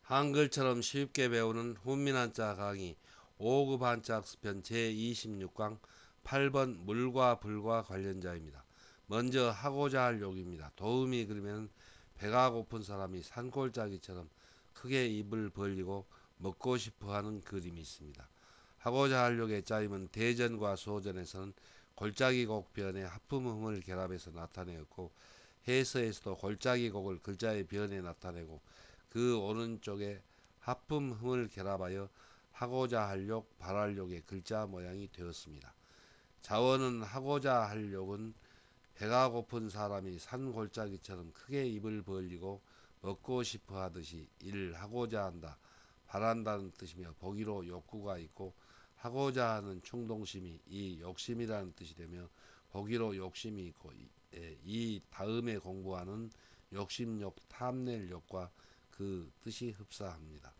한글처럼 쉽게 배우는 훈민한자 강의 5급 한자 학습편 제26강 8번 물과 불과 관련자입니다. 먼저 하고자 할 욕입니다. 도움이 그러면 배가 고픈 사람이 산골짜기처럼 크게 입을 벌리고 먹고 싶어하는 그림이 있습니다. 하고자 할 욕의 짜임은 대전과 소전에서는 골짜기 곡변에 하품음을 결합해서 나타내었고, 해서에서도 골짜기 곡을 글자의 변에 나타내고, 그 오른쪽에 하품음을 결합하여 하고자 할 욕, 바랄 욕의 글자 모양이 되었습니다. 자원은 하고자 할 욕은 배가 고픈 사람이 산 골짜기처럼 크게 입을 벌리고 먹고 싶어 하듯이 일을 하고자 한다, 바란다는 뜻이며 보기로 욕구가 있고, 하고자 하는 충동심이 이 욕심이라는 뜻이 되며 보기로 욕심이 있고, 이 다음에 공부하는 욕심욕, 탐낼 욕과 그 뜻이 흡사합니다.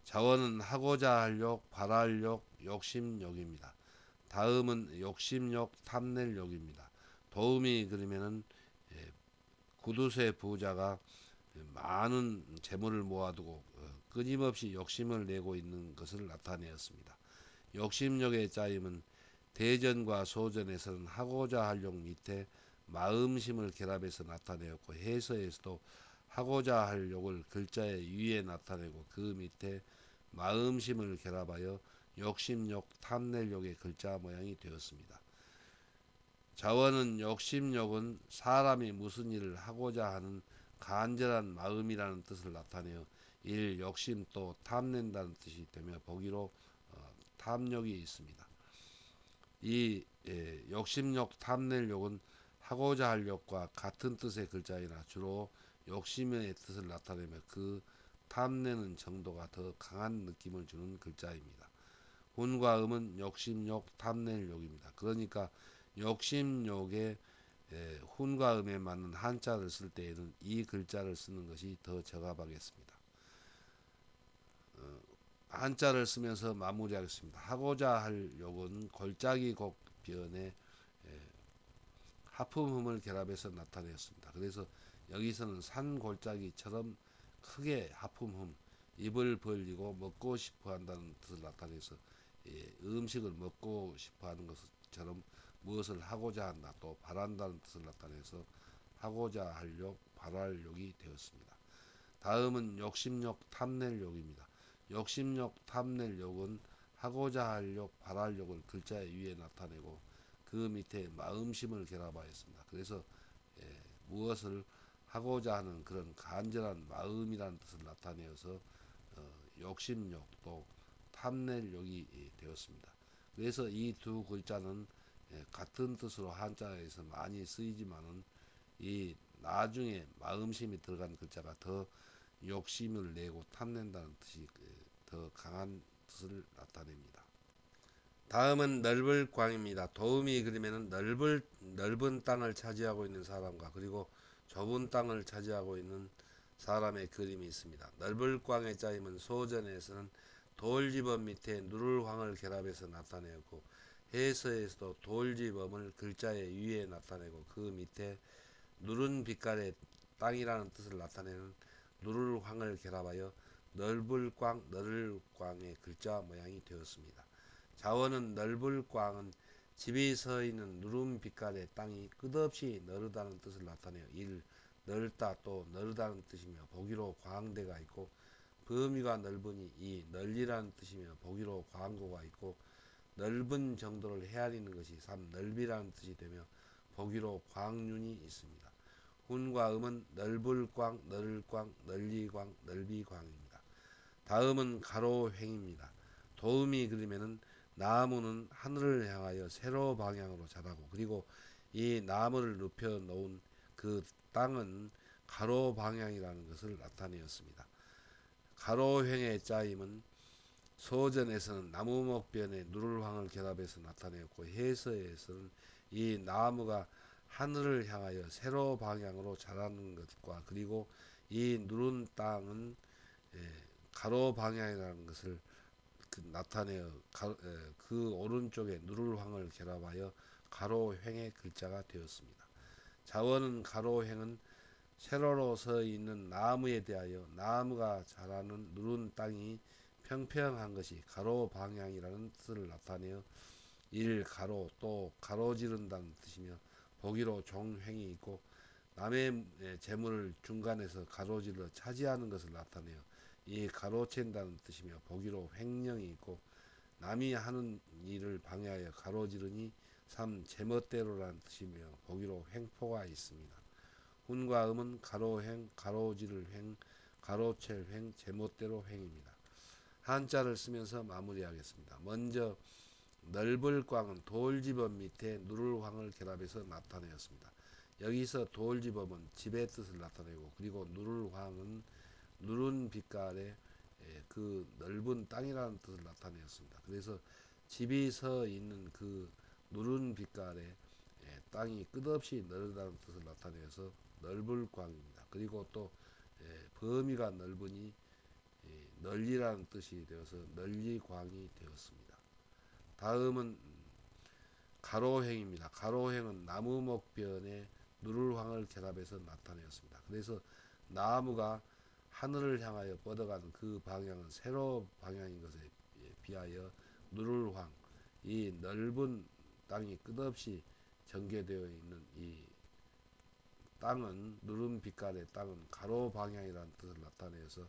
자원은 하고자 할 욕, 바랄 욕, 욕심욕입니다. 다음은 욕심욕, 탐낼 욕입니다. 도움이 그러면은 구두쇠 부자가 많은 재물을 모아두고 끊임없이 욕심을 내고 있는 것을 나타내었습니다. 욕심욕의 짜임은 대전과 소전에서는 하고자 할 욕 밑에 마음심을 결합해서 나타내었고, 해서에서도 하고자 할 욕을 글자의 위에 나타내고 그 밑에 마음심을 결합하여 욕심욕, 탐낼욕의 글자 모양이 되었습니다. 자원은 욕심욕은 사람이 무슨 일을 하고자 하는 간절한 마음이라는 뜻을 나타내어 일, 욕심 또 탐낸다는 뜻이 되며 보기로 탐욕이 있습니다. 이 욕심욕, 탐낼욕은 하고자 할 욕과 같은 뜻의 글자이나 주로 욕심의 뜻을 나타내며 그 탐내는 정도가 더 강한 느낌을 주는 글자입니다. 훈과 음은 욕심욕, 탐낼욕입니다. 그러니까 욕심욕에 훈과 음에 맞는 한자를 쓸 때에는 이 글자를 쓰는 것이 더 적합하겠습니다. 한자를 쓰면서 마무리하겠습니다. 하고자 할 욕은 골짜기 곡변에 하품음을 결합해서 나타내었습니다. 그래서 여기서는 산 골짜기처럼 크게 하품음, 입을 벌리고 먹고 싶어 한다는 뜻을 나타내서 음식을 먹고 싶어 하는 것처럼 무엇을 하고자 한다, 또 바란다는 뜻을 나타내서 하고자 할 욕, 바랄 욕이 되었습니다. 다음은 욕심욕, 탐낼 욕입니다. 욕심욕, 탐낼 욕은 하고자 할 욕, 바랄 욕을 글자 위에 나타내고 그 밑에 마음심을 결합하였습니다. 그래서 무엇을 하고자 하는 그런 간절한 마음이라는 뜻을 나타내어서 욕심욕 또 탐낼욕이 되었습니다. 그래서 이 두 글자는 같은 뜻으로 한자에서 많이 쓰이지만은 이 나중에 마음심이 들어간 글자가 더 욕심을 내고 탐낸다는 뜻이 더 강한 뜻을 나타냅니다. 다음은 넓을 광입니다. 도움이 그리면은 넓은 땅을 차지하고 있는 사람과 그리고 좁은 땅을 차지하고 있는 사람의 그림이 있습니다. 넓을 광의 짜임은 소전에서는 돌지범 밑에 누를황을 결합해서 나타내었고, 해서에서도 돌지범을 글자의 위에 나타내고 그 밑에 누른 빛깔의 땅이라는 뜻을 나타내는 누를황을 결합하여 넓을 광, 너를 광의 글자 모양이 되었습니다. 자원은 넓을 광은 집이 서 있는 누름 빛깔의 땅이 끝없이 너르다는 뜻을 나타내어 일, 넓다 또 너르다는 뜻이며 보기로 광대가 있고, 범위가 넓으니 이 널리라는 뜻이며 보기로 광고가 있고, 넓은 정도를 헤아리는 것이 3 넓이라는 뜻이 되며 보기로 광륜이 있습니다. 훈과 음은 넓을 광, 너를 광, 널리 광, 넓이 광입니다. 다음은 가로횡입니다. 도움이 그리면은 나무는 하늘을 향하여 세로 방향으로 자라고, 그리고 이 나무를 눕혀 놓은 그 땅은 가로 방향이라는 것을 나타내었습니다. 가로횡의 짜임은 소전에서는 나무목변에 누를황을 결합해서 나타내었고, 해서에서는 이 나무가 하늘을 향하여 세로 방향으로 자라는 것과 그리고 이 누른 땅은 가로 방향이라는 것을 나타내어 그 오른쪽에 누를황을 결합하여 가로횡의 글자가 되었습니다. 자원은 가로횡은 세로로 서 있는 나무에 대하여 나무가 자라는 누른 땅이 평평한 것이 가로 방향이라는 뜻을 나타내어 일 가로 또 가로지른다는 뜻이며 보기로 종횡이 있고 남의 재물을 중간에서 가로질러 차지하는 것을 나타내어 이 가로챈다는 뜻이며 보기로 횡령이 있고 남이 하는 일을 방해하여 가로지르니 삼 제멋대로라는 뜻이며 보기로 횡포가 있습니다. 훈과 음은 가로횡, 가로지를 횡, 가로챌 횡, 제멋대로 횡입니다. 한자를 쓰면서 마무리하겠습니다. 먼저 넓을 광은 돌지범 밑에 누를 황을 결합해서 나타내었습니다. 여기서 돌지범은 집의 뜻을 나타내고 그리고 누를 황은 누른 빛깔의 그 넓은 땅이라는 뜻을 나타내었습니다. 그래서 집이 서 있는 그 누른 빛깔의 땅이 끝없이 넓다는 뜻을 나타내어서 넓을 광입니다. 그리고 또 범위가 넓으니 널리라는 뜻이 되어서 널리광이 되었습니다. 다음은 가로행입니다. 가로행은 나무목변에 누를황을 결합해서 나타내었습니다. 그래서 나무가 하늘을 향하여 뻗어가는 그 방향은 세로 방향인 것에 비하여 누를황, 이 넓은 땅이 끝없이 전개되어 있는 이 땅은 누른 빛깔의 땅은 가로 방향이라는 뜻을 나타내어서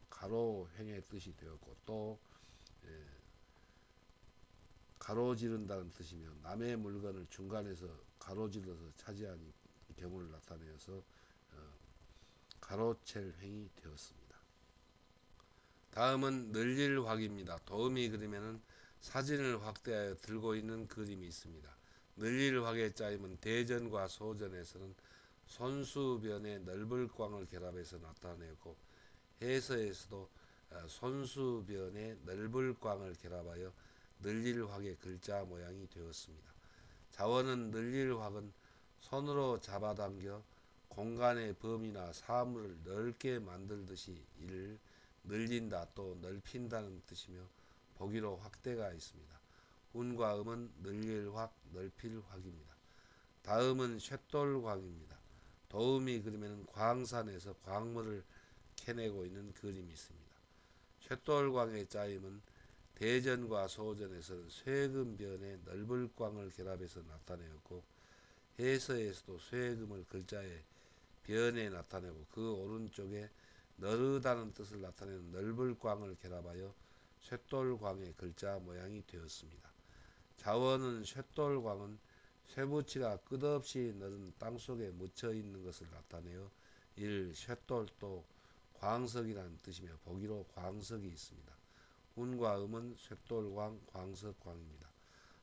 가로횡의 뜻이 되었고 또 가로지른다는 뜻이며 남의 물건을 중간에서 가로질러서 차지한 경우를 나타내어서 가로챌 횡이 되었습니다. 다음은 늘릴 확입니다. 도우미 그림에는 사진을 확대하여 들고 있는 그림이 있습니다. 늘릴 확의 짜임은 대전과 소전에서는 손수변의 넓을 광을 결합해서 나타내고 해서에서도 손수변의 넓을 광을 결합하여 늘릴 확의 글자 모양이 되었습니다. 자원은 늘릴 확은 손으로 잡아당겨 공간의 범위나 사물을 넓게 만들듯이 이를 늘린다 또 넓힌다는 뜻이며 보기로 확대가 있습니다. 운과 음은 늘릴 확, 넓힐 확입니다. 다음은 쇳돌광입니다. 도우미 그림에는 광산에서 광물을 캐내고 있는 그림이 있습니다. 쇳돌광의 짜임은 대전과 소전에서는 쇠금변의 넓을 광을 결합해서 나타내었고 해서에서도 쇠금을 글자의 변에 나타내고 그 오른쪽에 너르다는 뜻을 나타내는 넓을 광을 결합하여 쇳돌광의 글자 모양이 되었습니다. 자원은 쇳돌광은 쇠붙이가 끝없이 넓은 땅속에 묻혀 있는 것을 나타내어 일 쇳돌 또 광석이라는 뜻이며 보기로 광석이 있습니다. 운과 음은 쇳돌광, 광석광입니다.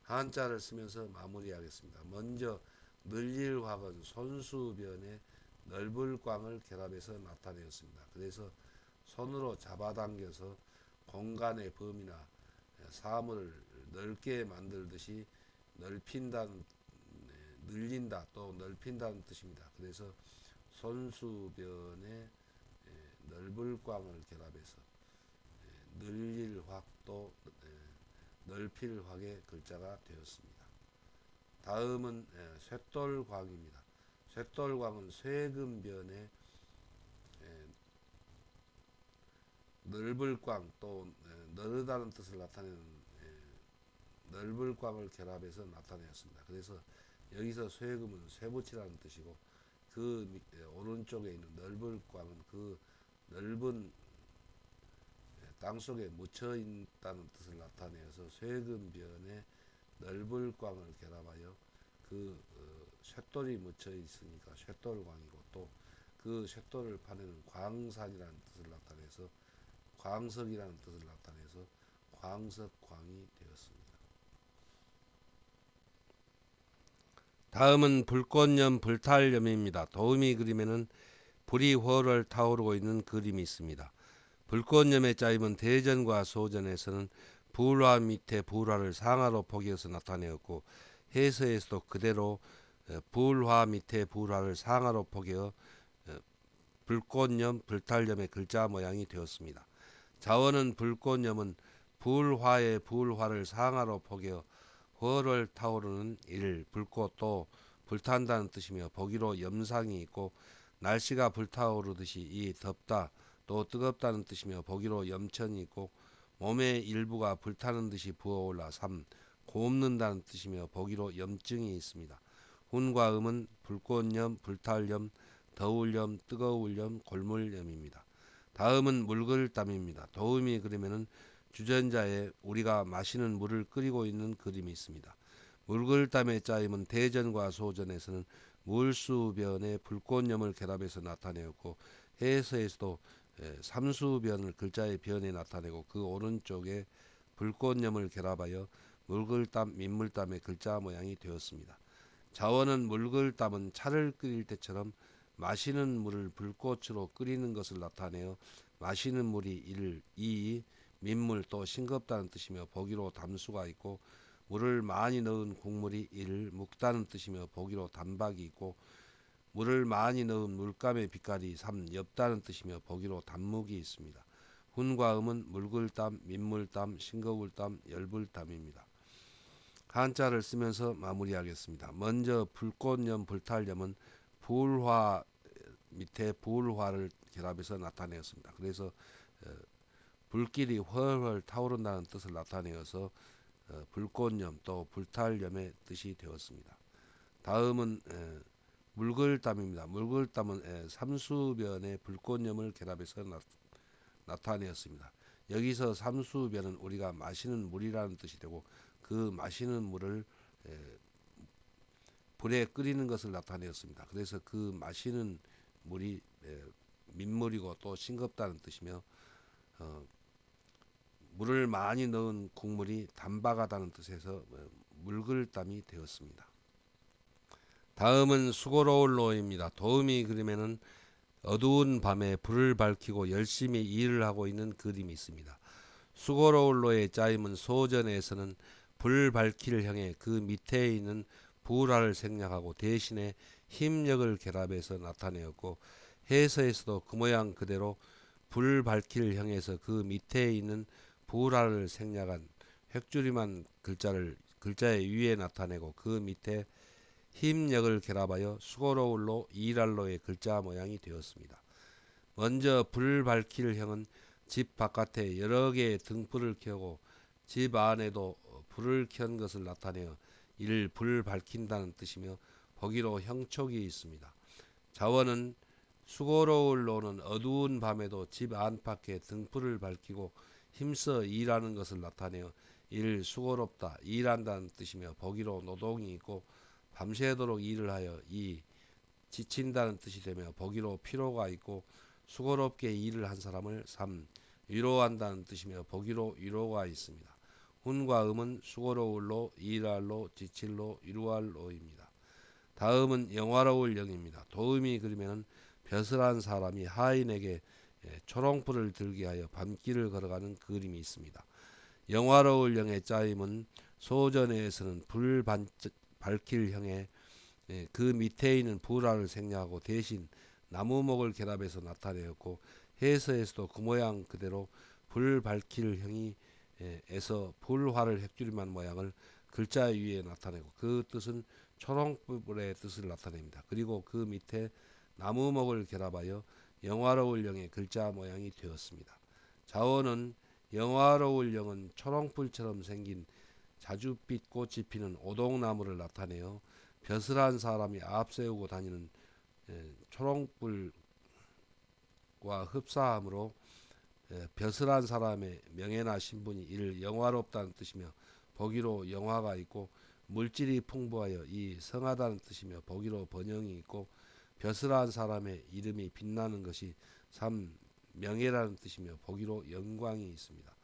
한자를 쓰면서 마무리하겠습니다. 먼저 늘릴 확은 손수변에 넓을 광을 결합해서 나타내었습니다. 그래서 손으로 잡아당겨서 공간의 범위나 사물을 넓게 만들듯이 넓힌다는 늘린다 또 넓힌다는 뜻입니다. 그래서 손수변에 넓을 광을 결합해서 늘릴 확도 넓힐 확의 글자가 되었습니다. 다음은 쇳돌광입니다. 쇳돌광은 쇠금변에 넓을 광 또 너르다는 뜻을 나타내는 넓을 광을 결합해서 나타내었습니다. 그래서 여기서 쇠금은 쇠붙이라는 뜻이고 그 오른쪽에 있는 넓을 광은 그 넓은 땅속에 묻혀 있다는 뜻을 나타내어서 쇠금변에 넓을 광을 결합하여 그 쇳돌이 묻혀 있으니까 쇳돌광이고 또 그 쇳돌을 파내는 광산이라는 뜻을 나타내서 광석이라는 뜻을 나타내서 광석광이 되었습니다. 다음은 불꽃염 불탈염입니다. 도우미 그림에는 불이 훨훨 타오르고 있는 그림이 있습니다. 불꽃염의 짜임은 대전과 소전에서는 불화 밑에 불화를 상하로 포개어서 나타내었고 해서에서도 그대로 불화 밑에 불화를 상하로 포개어 불꽃염 불탈염의 글자 모양이 되었습니다. 자원은 불꽃염은 불화의 불화를 상하로 포개어 훨훨 타오르는 일 불꽃 또 불탄다는 뜻이며 보기로 염상이 있고 날씨가 불타오르듯이 이 덥다 또 뜨겁다는 뜻이며 보기로 염천이 있고 몸의 일부가 불타는 듯이 부어올라 3. 곱는다는 뜻이며 보기로 염증이 있습니다. 훈과 음은 불꽃염, 불탈염, 더울염, 뜨거울염, 골물염입니다. 다음은 물글땀입니다. 도움이 그리면은 주전자에 우리가 마시는 물을 끓이고 있는 그림이 있습니다. 물글땀의 짜임은 대전과 소전에서는 물수변의 불꽃염을 결합해서 나타내었고 해서에서도 삼수변을 글자의 변에 나타내고 그 오른쪽에 불꽃염을 결합하여 물글땀, 민물땀의 글자 모양이 되었습니다. 자원은 물글땀은 차를 끓일 때처럼 마시는 물을 불꽃으로 끓이는 것을 나타내어 마시는 물이 1, 2, 민물 또 싱겁다는 뜻이며 보기로 담수가 있고 물을 많이 넣은 국물이 1, 묵다는 뜻이며 보기로 단박이 있고 물을 많이 넣은 물감의 빛깔이 3, 옅다는 뜻이며 보기로 단묵이 있습니다. 훈과 음은 물글땀, 민물땀, 싱거울땀, 열불땀입니다. 한자를 쓰면서 마무리하겠습니다. 먼저 불꽃염, 불탈염은 불화 밑에 불화를 결합해서 나타내었습니다. 그래서 불길이 훨훨 타오른다는 뜻을 나타내어서 불꽃염 또 불탈염의 뜻이 되었습니다. 다음은 물글땀입니다. 물글땀은 삼수변의 불꽃염을 결합해서 나타내었습니다. 여기서 삼수변은 우리가 마시는 물이라는 뜻이 되고 그 마시는 물을 불에 끓이는 것을 나타내었습니다. 그래서 그 마시는 물이 민물이고 또 싱겁다는 뜻이며 물을 많이 넣은 국물이 단박하다는 뜻에서 물글땀이 되었습니다. 다음은 수고로울로입니다. 도움이 그림에는 어두운 밤에 불을 밝히고 열심히 일을 하고 있는 그림이 있습니다. 수고로울로의 짜임은 소전에서는 불 밝기를 향해 그 밑에 있는 부라를 생략하고 대신에 힘력을 결합해서 나타내었고 해서에서도 그 모양 그대로 불 밝기를 향해서 그 밑에 있는 부라를 생략한 획줄임한 글자의 위에 나타내고 그 밑에 힘력을 결합하여 수고로울로 이랄로의 글자 모양이 되었습니다. 먼저 불 밝기를 향은 집 바깥에 여러 개의 등불을 켜고 집 안에도 불을 켠 것을 나타내어 이를 불 밝힌다는 뜻이며 보기로 형촉이 있습니다. 자원은 수고로울로는 어두운 밤에도 집 안팎에 등불을 밝히고 힘써 일하는 것을 나타내어 일 수고롭다 일한다는 뜻이며 보기로 노동이 있고 밤새도록 일을 하여 이 지친다는 뜻이 되며 보기로 피로가 있고 수고롭게 일을 한 사람을 3. 위로한다는 뜻이며 보기로 위로가 있습니다. 훈과 음은 수고로울로, 일할로, 지칠로, 위로할로입니다. 다음은 영화로울 영입니다. 도움이 그리면 벼슬한 사람이 하인에게 초롱불을 들게 하여 밤길을 걸어가는 그림이 있습니다. 영화로울 영의 짜임은 소전에서는 불 밝힐 형에 그 밑에 있는 부라를 생략하고 대신 나무목을 결합해서 나타내었고 해서에서도 그 모양 그대로 불 밝힐 형이 에서 불화를 획줄임한 모양을 글자 위에 나타내고 그 뜻은 초롱불의 뜻을 나타냅니다. 그리고 그 밑에 나무목을 결합하여 영화로울 영의 글자 모양이 되었습니다. 자원은 영화로울 영은 초롱불처럼 생긴 자줏빛 꽃이 피는 오동나무를 나타내어 벼슬한 사람이 앞세우고 다니는 초롱불과 흡사하므로 벼슬한 사람의 명예나 신분이 이를 영화롭다는 뜻이며 보기로 영화가 있고 물질이 풍부하여 이 성하다는 뜻이며 보기로 번영이 있고 벼슬한 사람의 이름이 빛나는 것이 3. 명예라는 뜻이며 보기로 영광이 있습니다.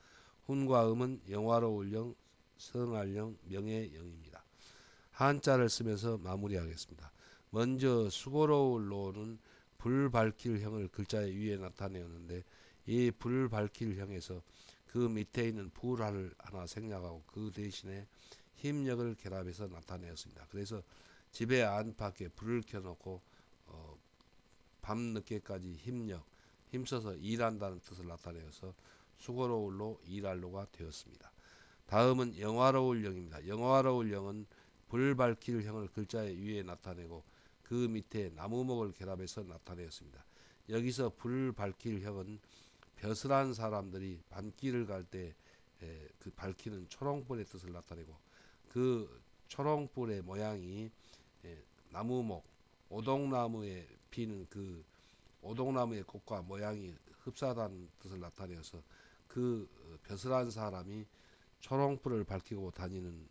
훈과 음은 영화로울 영, 성할 영, 명예 영입니다. 한자를 쓰면서 마무리하겠습니다. 먼저 수고로울 로는 불 밝힐 형을 글자의 위에 나타내었는데 이 불 밝힐 형에서 그 밑에 있는 불화를 하나 생략하고 그 대신에 힘력을 결합해서 나타내었습니다. 그래서 집의 안팎에 불을 켜놓고 밤늦게까지 힘써서 일한다는 뜻을 나타내어서 수고로울로 일할로가 되었습니다. 다음은 영화로울 영입니다. 영화로울 영은 불 밝힐 형을 글자의 위에 나타내고 그 밑에 나무목을 결합해서 나타내었습니다. 여기서 불 밝힐 형은 벼슬한 사람들이 반길을 갈 때 그 밝히는 초롱불의 뜻을 나타내고, 그 초롱불의 모양이 나무목, 오동나무에 피는 그 오동나무의 꽃과 모양이 흡사하다는 뜻을 나타내어서 그 벼슬한 사람이 초롱불을 밝히고 다니는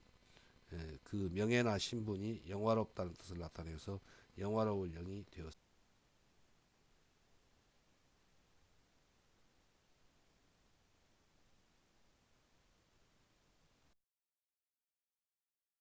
그 명예나 신분이 영화롭다는 뜻을 나타내어서 영화로울 영이 되었습니다.